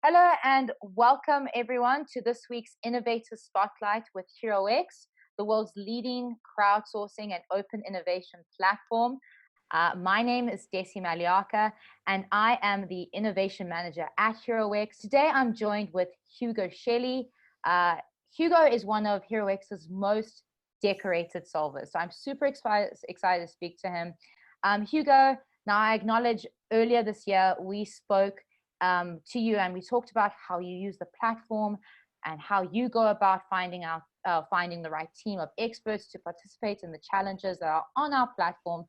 Hello and welcome everyone to this week's Innovator Spotlight with HeroX, the world's leading crowdsourcing and open innovation platform. My name is Desi Maliaka and I am the Innovation Manager at HeroX. Today I'm joined with Hugo Shelley. Hugo is one of HeroX's most decorated solvers, so I'm super excited to speak to him. Hugo, now I acknowledge earlier this year we spoke to you, and we talked about how you use the platform and how you go about finding the right team of experts to participate in the challenges that are on our platform.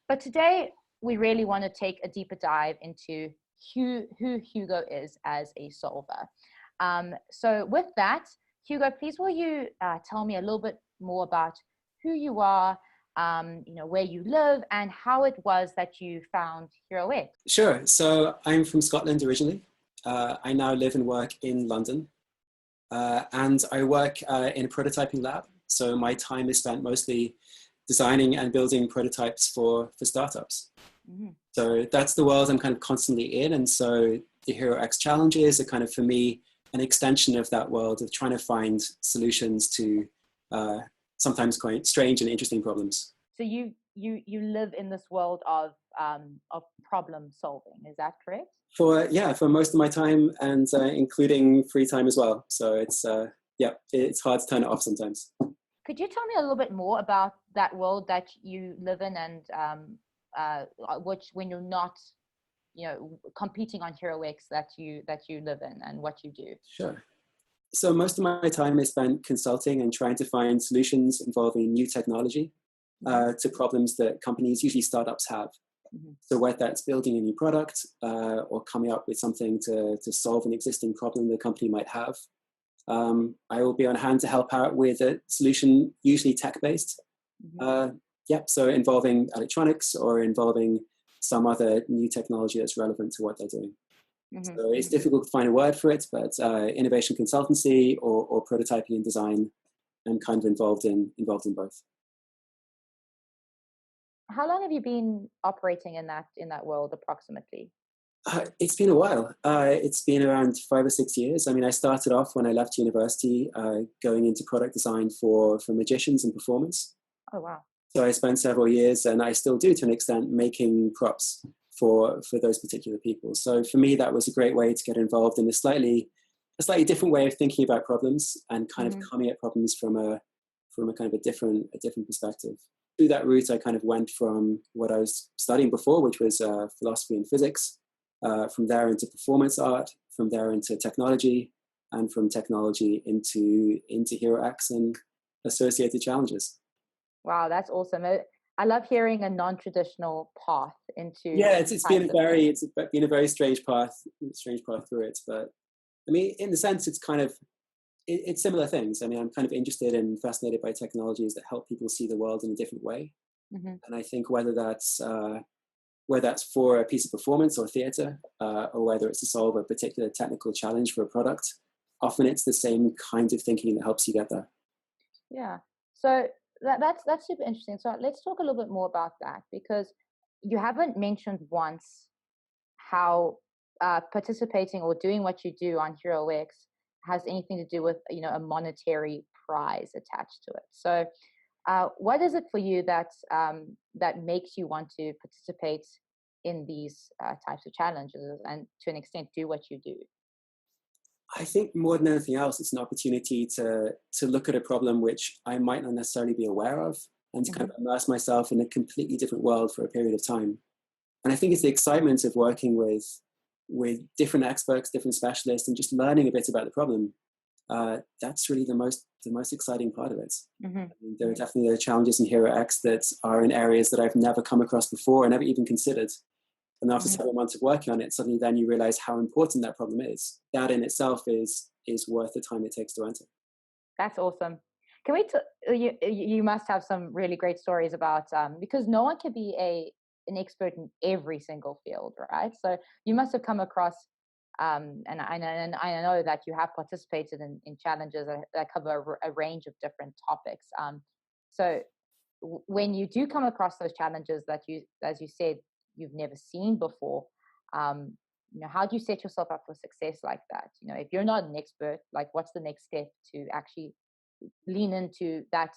But today, we really want to take a deeper dive into who Hugo is as a solver. So with that, Hugo, please will you tell me a little bit more about who you are, where you live, and how it was that you found HeroX? Sure. So I'm from Scotland originally. I now live and work in London. And I work in a prototyping lab. So my time is spent mostly designing and building prototypes for startups. Mm-hmm. So that's the world I'm kind of constantly in. And so the HeroX challenges are kind of, for me, an extension of that world of trying to find solutions to sometimes quite strange and interesting problems. So you live in this world of problem solving, is that correct? For most of my time, and including free time as well. So it's hard to turn it off sometimes. Could you tell me a little bit more about that world that you live in, and which, when you're not, competing on HeroX, that you live in, and what you do? Sure. So most of my time is spent consulting and trying to find solutions involving new technology to problems that companies, usually startups, have. Mm-hmm. So whether that's building a new product or coming up with something to solve an existing problem the company might have, I will be on hand to help out with a solution, usually tech-based. Mm-hmm. So involving electronics or involving some other new technology that's relevant to what they're doing. Mm-hmm. So it's difficult to find a word for it, but innovation consultancy or prototyping and design, I'm kind of involved in both. How long have you been operating in that world approximately? It's been a while. It's been around 5 or 6 years. I mean, I started off when I left university going into product design for magicians and performers. Oh, wow. So I spent several years, and I still do to an extent, making props for those particular people. So for me, that was a great way to get involved in a slightly different way of thinking about problems and kind of coming at problems from a kind of a different perspective. Through that route, I kind of went from what I was studying before, which was philosophy and physics, from there into performance art, from there into technology, and from technology into HeroX and associated challenges. Wow, that's awesome. I love hearing a non-traditional path into. Yeah, it's been a very strange path through it. But I mean, in the sense, it's kind of it's similar things. I mean, I'm kind of interested and fascinated by technologies that help people see the world in a different way. Mm-hmm. And I think whether that's for a piece of performance or theatre, or whether it's to solve a particular technical challenge for a product, often it's the same kind of thinking that helps you get there. Yeah. So that's super interesting. So let's talk a little bit more about that, because you haven't mentioned once how participating or doing what you do on HeroX has anything to do with a monetary prize attached to it. So what is it for you that makes you want to participate in these types of challenges and to an extent do what you do? I think more than anything else, it's an opportunity to look at a problem which I might not necessarily be aware of, and to kind of immerse myself in a completely different world for a period of time. And I think it's the excitement of working with different experts, different specialists, and just learning a bit about the problem. That's really the most exciting part of it. Mm-hmm. I mean, there are definitely challenges in HeroX that are in areas that I've never come across before and never even considered. And after several months of working on it, suddenly then you realize how important that problem is. That in itself is worth the time it takes to enter. That's awesome. Can you must have some really great stories about, because no one can be an expert in every single field, right? So you must have come across, and I know that you have participated in challenges that cover a range of different topics. So when you do come across those challenges that you, as you said, you've never seen before, how do you set yourself up for success like that? If you're not an expert, like what's the next step to actually lean into that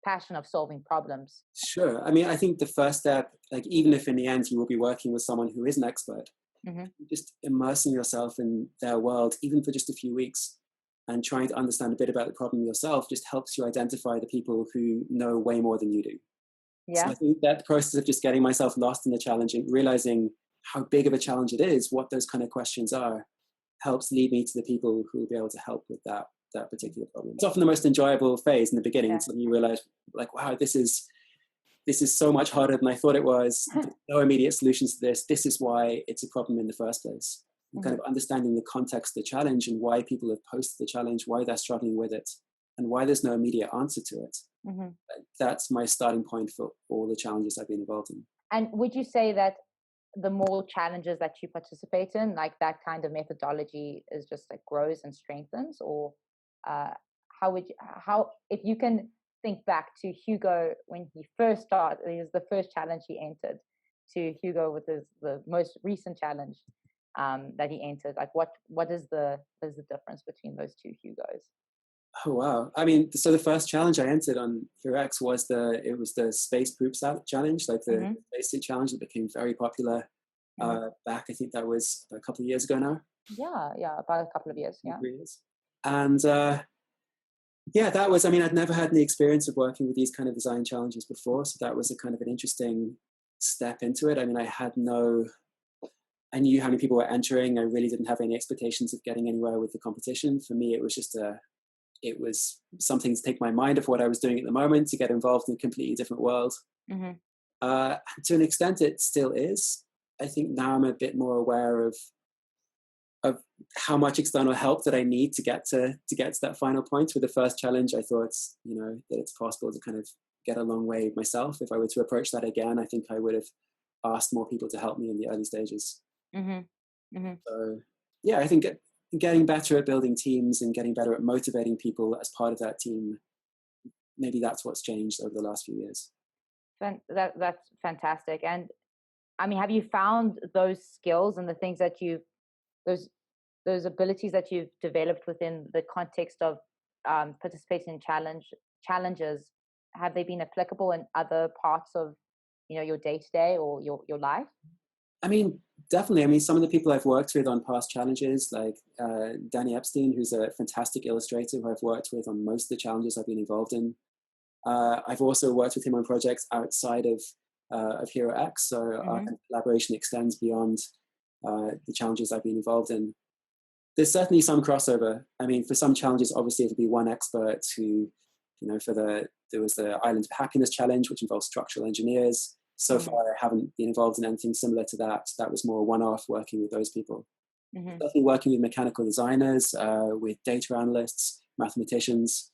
passion of solving problems? Sure. I mean, I think the first step, like even if in the end you will be working with someone who is an expert, just immersing yourself in their world, even for just a few weeks, and trying to understand a bit about the problem yourself just helps you identify the people who know way more than you do. So I think that process of just getting myself lost in the challenge and realizing how big of a challenge it is, what those kind of questions are, helps lead me to the people who will be able to help with that particular problem. It's often the most enjoyable phase in the beginning until you realize, like, wow, this is so much harder than I thought it was. There's no immediate solutions to this. This is why it's a problem in the first place. And kind of understanding the context of the challenge and why people have posted the challenge, why they're struggling with it, and why there's no immediate answer to it. That's my starting point for all the challenges I've been involved in. And would you say that the more challenges that you participate in, like that kind of methodology is just like grows and strengthens? Or how if you can think back to Hugo when he first started, it was the first challenge he entered, to Hugo with the most recent challenge that he entered, like what is the difference between those two Hugos? Oh wow! I mean, so the first challenge I entered on HeroX was the space poop challenge, like the spacesuit challenge that became very popular back. I think that was a couple of years ago now. Yeah, about a couple of years. Yeah. 3 years. And that was. I mean, I'd never had any experience of working with these kind of design challenges before, so that was a kind of an interesting step into it. I mean, I knew how many people were entering. I really didn't have any expectations of getting anywhere with the competition. For me, it was just it was something to take my mind off what I was doing at the moment, to get involved in a completely different world. To an extent, it still is. I think now I'm a bit more aware of how much external help that I need to get to that final point. With the first challenge, I thought, that it's possible to kind of get a long way myself. If I were to approach that again, I think I would have asked more people to help me in the early stages. So, yeah, I think getting better at building teams and getting better at motivating people as part of that team, maybe that's what's changed over the last few years. That's fantastic. And I mean, have you found those skills and the things that those abilities that you've developed within the context of participating in challenges, have they been applicable in other parts of your day-to-day or your life? I mean, definitely. I mean, some of the people I've worked with on past challenges, like Danny Epstein, who's a fantastic illustrator who I've worked with on most of the challenges I've been involved in. I've also worked with him on projects outside of HeroX, so our collaboration extends beyond the challenges I've been involved in. There's certainly some crossover. I mean, for some challenges, obviously, it'll be one expert who, there was the Island of Happiness challenge, which involves structural engineers. So far, I haven't been involved in anything similar to that. That was more one-off, working with those people. Definitely working with mechanical designers, with data analysts, mathematicians.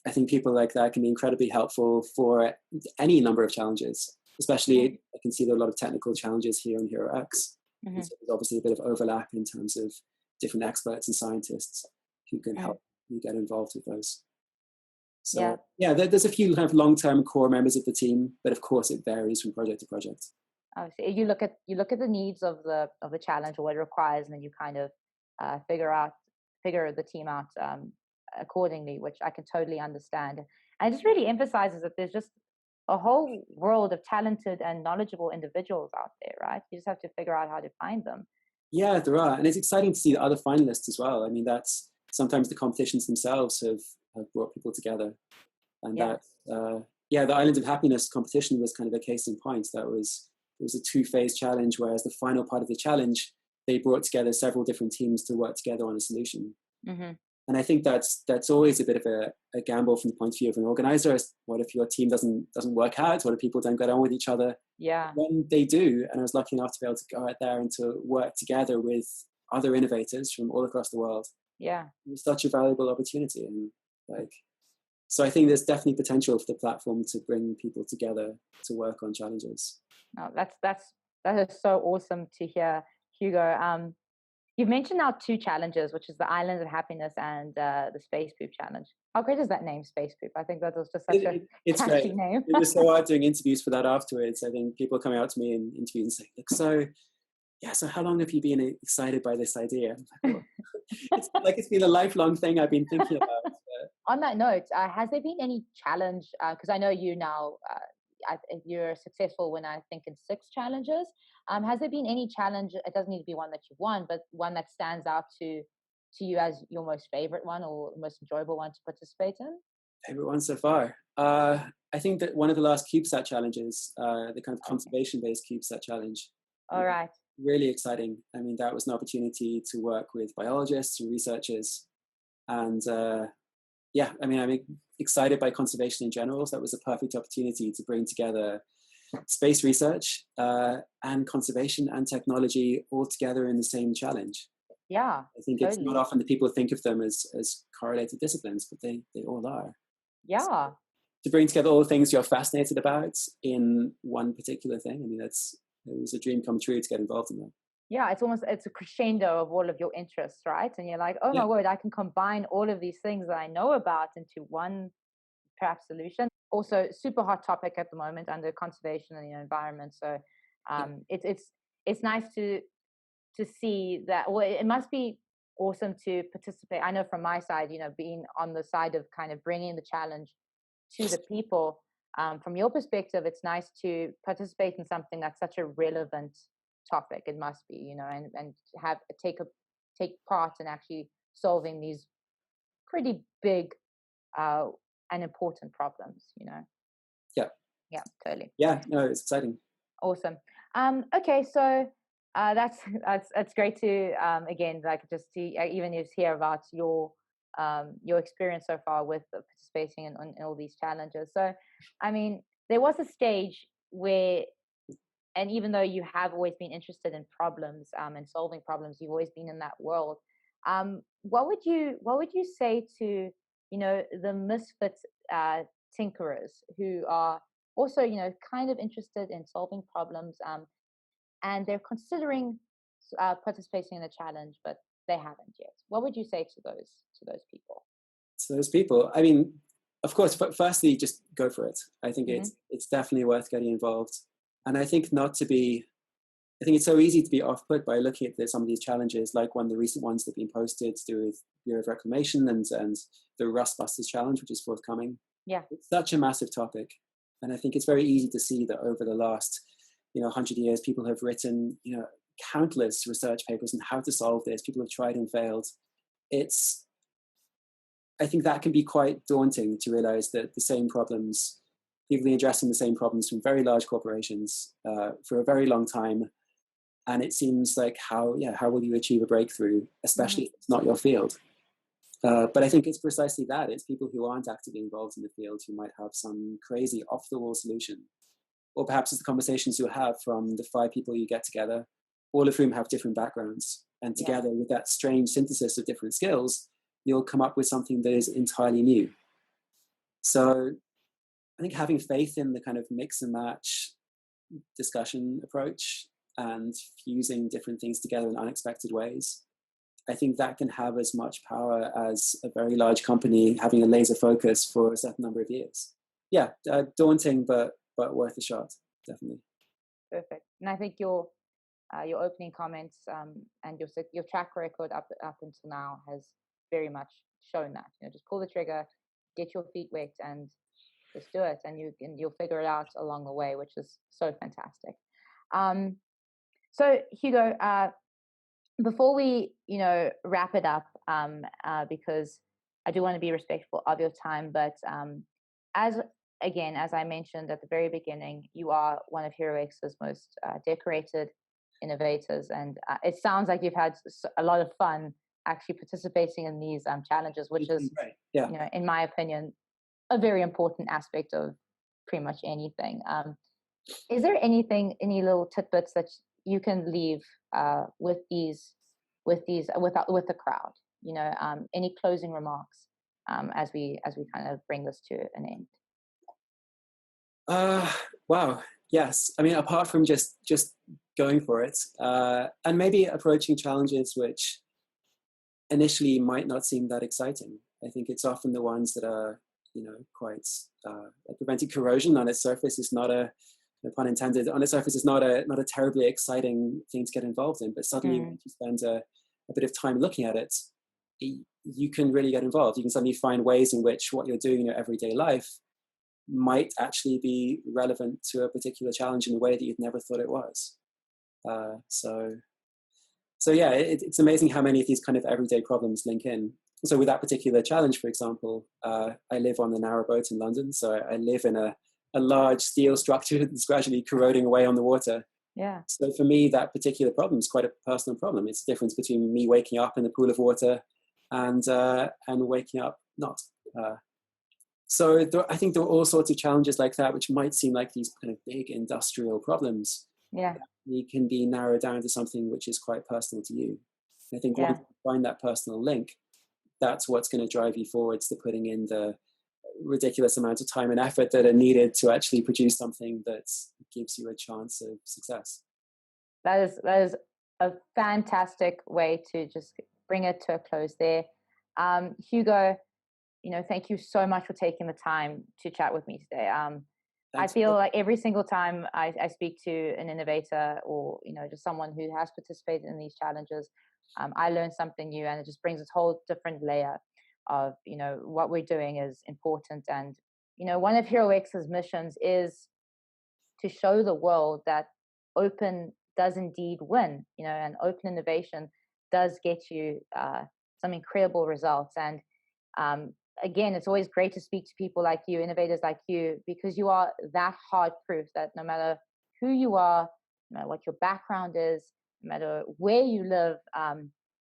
I think people like that can be incredibly helpful for any number of challenges. Especially, I can see there are a lot of technical challenges here on HeroX. So there's obviously a bit of overlap in terms of different experts and scientists who can help you get involved with those. So there's a few kind of long-term core members of the team, but of course it varies from project to project. Obviously, you look at the needs of the challenge or what it requires, and then you kind of figure the team out accordingly, which I can totally understand. And it just really emphasizes that there's just a whole world of talented and knowledgeable individuals out there, right? You just have to figure out how to find them. Yeah, there are, and it's exciting to see the other finalists as well. I mean, that's sometimes the competitions themselves have brought people together, and the Island of Happiness competition was kind of a case in point. It was a 2-phase challenge, whereas the final part of the challenge, they brought together several different teams to work together on a solution. And I think that's always a bit of a gamble from the point of view of an organizer. What if your team doesn't work out? What if people don't get on with each other? Yeah. When they do, and I was lucky enough to be able to go out there and to work together with other innovators from all across the world. Yeah. It was such a valuable opportunity. And so I think there's definitely potential for the platform to bring people together to work on challenges. Oh, that is so awesome to hear, Hugo. You've mentioned now 2 challenges, which is the Island of Happiness and the Space Poop Challenge. How great is that name, Space Poop? I think that was just such a catchy name. It was so hard doing interviews for that afterwards. I think people coming out to me in interviews and saying, look, so yeah, so how long have you been excited by this idea? Well, it's like it's been a lifelong thing I've been thinking about. On that note, has there been any challenge? Because I know you now, you're successful when I think in 6 challenges. Has there been any challenge? It doesn't need to be one that you've won, but one that stands out to you as your most favorite one or most enjoyable one to participate in? Favorite one so far. I think that one of the last CubeSat challenges, the kind of conservation-based CubeSat challenge, All right. really exciting. I mean, that was an opportunity to work with biologists and researchers, and yeah, I mean, I'm excited by conservation in general. So that was a perfect opportunity to bring together space research and conservation and technology all together in the same challenge. Yeah. I think totally. it's not often that people think of them as correlated disciplines, but they all are. Yeah. To bring together all the things you're fascinated about in one particular thing, I mean, it was a dream come true to get involved in that. Yeah, it's a crescendo of all of your interests, right? And you're like, oh Yeah, my word, I can combine all of these things that I know about into one perhaps solution. Also, super hot topic at the moment under conservation and the environment. So yeah, it's nice to see that. Well, it must be awesome to participate. I know from my side, being on the side of kind of bringing the challenge to the people. From your perspective, it's nice to participate in something that's such a relevant topic. It must be, and have take part in actually solving these pretty big uh, and important problems. yeah, Yeah, totally. yeah. No, it's exciting. Awesome. Okay, so that's great to again, like, just to even just hear about your experience so far with participating in all these challenges. So, I mean, there was a stage where, and even though you have always been interested in problems and solving problems, you've always been in that world. What would you say to the misfit tinkerers who are also kind of interested in solving problems, and they're considering participating in a challenge, but they haven't yet? What would you say to those people? So those people, I mean, of course, firstly, just go for it. I think Hmm. it's definitely worth getting involved, and I think not to be. I think it's so easy to be off-put by looking at some of these challenges, like one of the recent ones that have been posted to do with Bureau of Reclamation and the Rust Busters Challenge, which is forthcoming. Yeah. It's such a massive topic, and I think it's very easy to see that over the last 100 years, people have written countless research papers on how to solve this. People have tried and failed. I think that can be quite daunting to realize that the same problems, people are addressing the same problems from very large corporations for a very long time. And it seems like how will you achieve a breakthrough, especially if it's not your field? But I think it's precisely that. It's people who aren't actively involved in the field who might have some crazy off-the-wall solution. Or perhaps it's the conversations you have from the 5 people you get together, all of whom have different backgrounds. And together with that strange synthesis of different skills, you'll come up with something that is entirely new. So I think having faith in the kind of mix and match discussion approach and fusing different things together in unexpected ways, I think that can have as much power as a very large company having a laser focus for a certain number of years. Yeah, daunting, but worth a shot, definitely. Perfect. And I think your opening comments and your track record up until now has very much shown that. Just pull the trigger, get your feet wet, and just do it, and you'll figure it out along the way, which is so fantastic. So Hugo, before we wrap it up, because I do want to be respectful of your time, but as as I mentioned at the very beginning, you are one of HeroX's most decorated innovators, and it sounds like you've had a lot of fun actually participating in these challenges, which is, right. Yeah. in my opinion, a very important aspect of pretty much anything. Is there any little tidbits that you can leave with the crowd? Any closing remarks as we kind of bring this to an end? Wow. Yes. I mean, apart from just going for it, and maybe approaching challenges which initially might not seem that exciting. I think it's often the ones that are, quite preventing corrosion on its surface is not a no pun intended, on the surface is not a terribly exciting thing to get involved in. But suddenly, once you spend a bit of time looking at it, you can really get involved. You can suddenly find ways in which what you're doing in your everyday life might actually be relevant to a particular challenge in a way that you'd never thought it was. So yeah, it's amazing how many of these kind of everyday problems link in. So with that particular challenge, for example, I live on the narrowboat in London. So I live in a large steel structure that's gradually corroding away on the water. Yeah. So for me, that particular problem is quite a personal problem. It's the difference between me waking up in a pool of water and waking up not. So I think there are all sorts of challenges like that, which might seem like these kind of big industrial problems. Yeah. They can be narrowed down to something which is quite personal to you. I think once you find that personal link, that's what's going to drive you forwards to putting in the ridiculous amount of time and effort that are needed to actually produce something that gives you a chance of success. That is a fantastic way to just bring it to a close there. Hugo, thank you so much for taking the time to chat with me today. I feel like every single time I speak to an innovator or, just someone who has participated in these challenges, I learn something new, and it just brings a whole different layer of, what we're doing is important. And, one of HeroX's missions is to show the world that open does indeed win, and open innovation does get you some incredible results. And again, it's always great to speak to people like you, innovators like you, because you are that hard proof that no matter who you are, no matter what your background is, no matter where you live,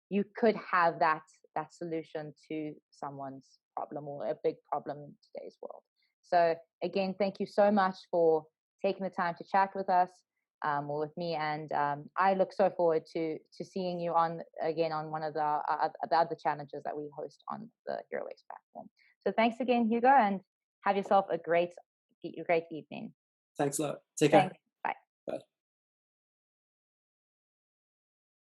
you could have that solution to someone's problem or a big problem in today's world. So again, thank you so much for taking the time to chat with us, or with me, and I look so forward to seeing you on one of the other challenges that we host on the HeroX platform. So thanks again, Hugo, and have yourself a great evening. Thanks a lot. Take care. Thanks.